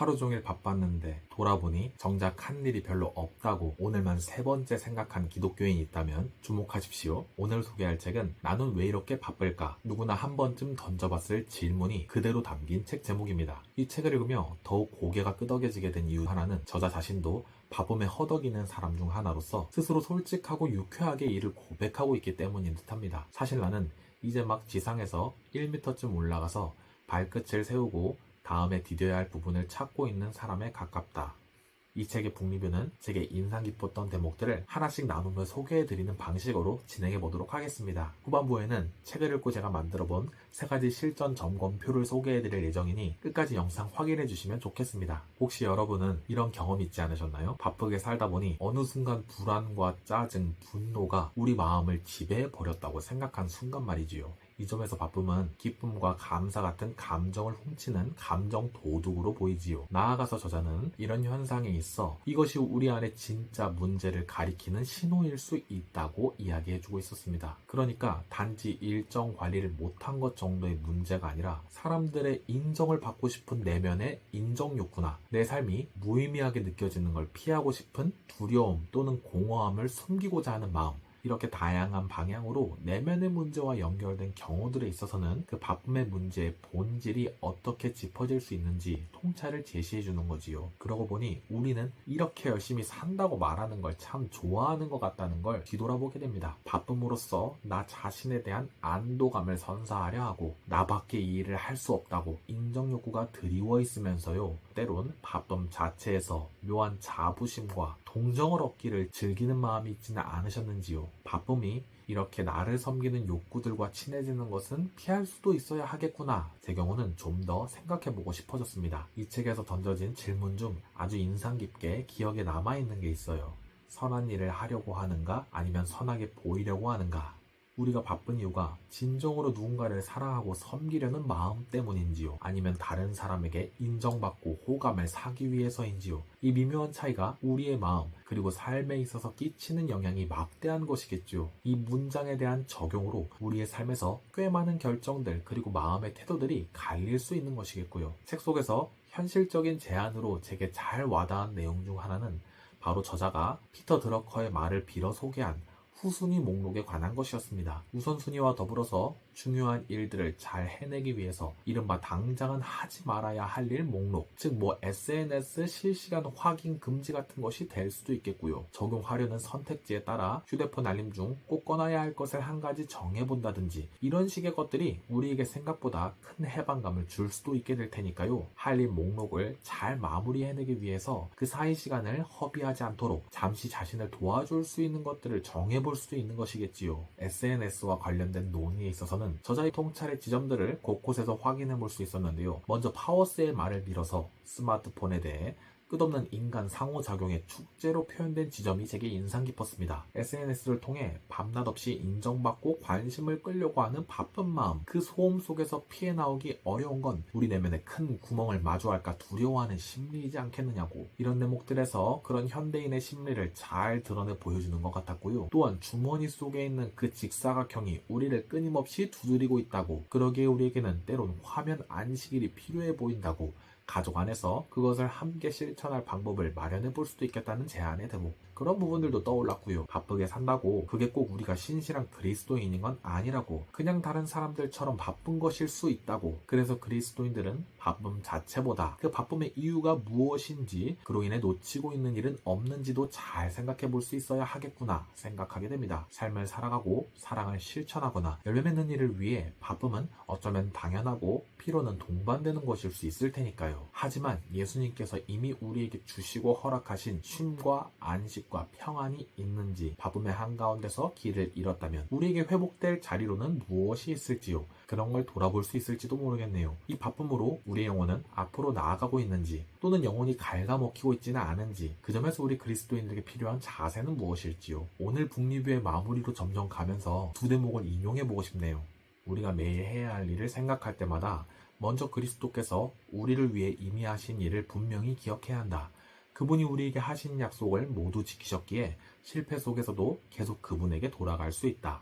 하루 종일 바빴는데 돌아보니 정작 한 일이 별로 없다고 오늘만 세 번째 생각한 기독교인이 있다면 주목하십시오. 오늘 소개할 책은 나는 왜 이렇게 바쁠까? 누구나 한 번쯤 던져봤을 질문이 그대로 담긴 책 제목입니다. 이 책을 읽으며 더욱 고개가 끄덕여지게 된 이유 하나는 저자 자신도 바쁨에 허덕이는 사람 중 하나로서 스스로 솔직하고 유쾌하게 이를 고백하고 있기 때문인 듯합니다. 사실 나는 이제 막 지상에서 1m쯤 올라가서 발끝을 세우고 다음에 디뎌야 할 부분을 찾고 있는 사람에 가깝다. 이 책의 북리뷰는 제게 인상 깊었던 대목들을 하나씩 나누며 소개해드리는 방식으로 진행해보도록 하겠습니다. 후반부에는 책을 읽고 제가 만들어본 3가지 실전 점검표를 소개해드릴 예정이니 끝까지 영상 확인해주시면 좋겠습니다. 혹시 여러분은 이런 경험 있지 않으셨나요? 바쁘게 살다 보니 어느 순간 불안과 짜증, 분노가 우리 마음을 지배해버렸다고 생각한 순간 말이지요. 이 점에서 바쁨은 기쁨과 감사 같은 감정을 훔치는 감정 도둑으로 보이지요. 나아가서 저자는 이런 현상에 있어 이것이 우리 안에 진짜 문제를 가리키는 신호일 수 있다고 이야기해주고 있었습니다. 그러니까 단지 일정 관리를 못한 것 정도의 문제가 아니라 사람들의 인정을 받고 싶은 내면의 인정 욕구나 내 삶이 무의미하게 느껴지는 걸 피하고 싶은 두려움 또는 공허함을 숨기고자 하는 마음, 이렇게 다양한 방향으로 내면의 문제와 연결된 경우들에 있어서는 그 바쁨의 문제의 본질이 어떻게 짚어질 수 있는지 통찰을 제시해 주는 거지요. 그러고 보니 우리는 이렇게 열심히 산다고 말하는 걸 참 좋아하는 것 같다는 걸 뒤돌아보게 됩니다. 바쁨으로써 나 자신에 대한 안도감을 선사하려 하고 나밖에 이 일을 할 수 없다고 인정 욕구가 드리워 있으면서요. 때론 바쁨 자체에서 묘한 자부심과 동정을 얻기를 즐기는 마음이 있지는 않으셨는지요. 바쁨이 이렇게 나를 섬기는 욕구들과 친해지는 것은 피할 수도 있어야 하겠구나. 제 경우는 좀 더 생각해보고 싶어졌습니다. 이 책에서 던져진 질문 중 아주 인상 깊게 기억에 남아있는 게 있어요. 선한 일을 하려고 하는가? 아니면 선하게 보이려고 하는가? 우리가 바쁜 이유가 진정으로 누군가를 사랑하고 섬기려는 마음 때문인지요? 아니면 다른 사람에게 인정받고 호감을 사기 위해서인지요? 이 미묘한 차이가 우리의 마음 그리고 삶에 있어서 끼치는 영향이 막대한 것이겠죠. 이 문장에 대한 적용으로 우리의 삶에서 꽤 많은 결정들 그리고 마음의 태도들이 갈릴 수 있는 것이겠고요. 책 속에서 현실적인 제안으로 제게 잘 와닿은 내용 중 하나는 바로 저자가 피터 드러커의 말을 빌어 소개한 후순위 목록에 관한 것이었습니다. 우선순위와 더불어서 중요한 일들을 잘 해내기 위해서 이른바 당장은 하지 말아야 할 일 목록, 즉 SNS 실시간 확인 금지 같은 것이 될 수도 있겠고요. 적용하려는 선택지에 따라 휴대폰 알림 중 꼭 꺼놔야 할 것을 한 가지 정해본다든지 이런 식의 것들이 우리에게 생각보다 큰 해방감을 줄 수도 있게 될 테니까요. 할 일 목록을 잘 마무리해내기 위해서 그 사이 시간을 허비하지 않도록 잠시 자신을 도와줄 수 있는 것들을 정해볼 수도 있는 것이겠지요. SNS와 관련된 논의에 있어서는 저자의 통찰의 지점들을 곳곳에서 확인해 볼 수 있었는데요. 먼저 파워스의 말을 빌어서 스마트폰에 대해 끝없는 인간 상호작용의 축제로 표현된 지점이 제게 인상 깊었습니다. SNS를 통해 밤낮 없이 인정받고 관심을 끌려고 하는 바쁜 마음, 그 소음 속에서 피해 나오기 어려운 건 우리 내면에 큰 구멍을 마주할까 두려워하는 심리이지 않겠느냐고. 이런 대목들에서 그런 현대인의 심리를 잘 드러내 보여주는 것 같았고요. 또한 주머니 속에 있는 그 직사각형이 우리를 끊임없이 두드리고 있다고, 그러기에 우리에게는 때론 화면 안식일이 필요해 보인다고, 가족 안에서 그것을 함께 실천할 방법을 마련해 볼 수도 있겠다는 제안의 대목, 그런 부분들도 떠올랐고요. 바쁘게 산다고 그게 꼭 우리가 신실한 그리스도인인 건 아니라고, 그냥 다른 사람들처럼 바쁜 것일 수 있다고. 그래서 그리스도인들은 바쁨 자체보다 그 바쁨의 이유가 무엇인지, 그로 인해 놓치고 있는 일은 없는지도 잘 생각해 볼 수 있어야 하겠구나 생각하게 됩니다. 삶을 살아가고 사랑을 실천하거나 열매 맺는 일을 위해 바쁨은 어쩌면 당연하고 피로는 동반되는 것일 수 있을 테니까요. 하지만 예수님께서 이미 우리에게 주시고 허락하신 쉼과 안식과 평안이 있는지, 바쁨의 한가운데서 길을 잃었다면 우리에게 회복될 자리로는 무엇이 있을지요? 그런 걸 돌아볼 수 있을지도 모르겠네요. 이 바쁨으로 우리의 영혼은 앞으로 나아가고 있는지, 또는 영혼이 갉아먹히고 있지는 않은지, 그 점에서 우리 그리스도인들에게 필요한 자세는 무엇일지요? 오늘 북리뷰의 마무리로 점점 가면서 두 대목을 인용해보고 싶네요. 우리가 매일 해야 할 일을 생각할 때마다 먼저 그리스도께서 우리를 위해 이미 하신 일을 분명히 기억해야 한다. 그분이 우리에게 하신 약속을 모두 지키셨기에 실패 속에서도 계속 그분에게 돌아갈 수 있다.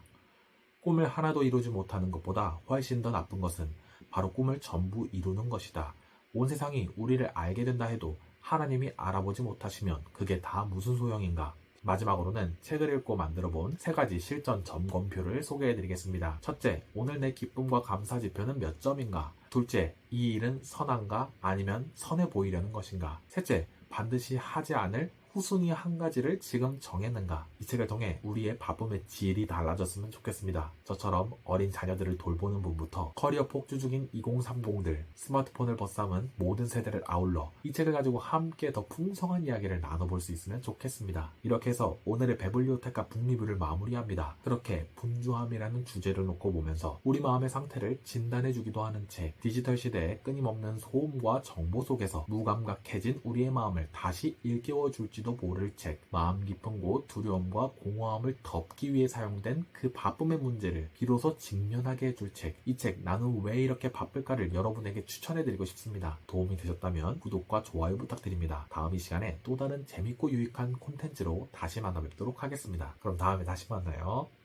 꿈을 하나도 이루지 못하는 것보다 훨씬 더 나쁜 것은 바로 꿈을 전부 이루는 것이다. 온 세상이 우리를 알게 된다 해도 하나님이 알아보지 못하시면 그게 다 무슨 소용인가? 마지막으로는 책을 읽고 만들어본 3가지 실전 점검표를 소개해드리겠습니다. 첫째, 오늘 내 기쁨과 감사 지표는 몇 점인가? 둘째, 이 일은 선한가 아니면 선해 보이려는 것인가? 셋째, 반드시 하지 않을 후순위 한 가지를 지금 정했는가? 이 책을 통해 우리의 바쁨의 질이 달라졌으면 좋겠습니다. 저처럼 어린 자녀들을 돌보는 분부터 커리어 폭주 중인 2030들, 스마트폰을 벗삼은 모든 세대를 아울러 이 책을 가지고 함께 더 풍성한 이야기를 나눠볼 수 있으면 좋겠습니다. 이렇게 해서 오늘의 베블리오테카 북리뷰를 마무리합니다. 그렇게 분주함이라는 주제를 놓고 보면서 우리 마음의 상태를 진단해주기도 하는 책, 디지털 시대의 끊임없는 소음과 정보 속에서 무감각해진 우리의 마음을 다시 일깨워줄지 지도 모를 책, 마음 깊은 곳 두려움과 공허함을 덮기 위해 사용된 그 바쁨의 문제를 비로소 직면하게 해줄 책. 이 책 나는 왜 이렇게 바쁠까를 여러분에게 추천해드리고 싶습니다. 도움이 되셨다면 구독과 좋아요 부탁드립니다. 다음 이 시간에 또 다른 재밌고 유익한 콘텐츠로 다시 만나 뵙도록 하겠습니다. 그럼 다음에 다시 만나요.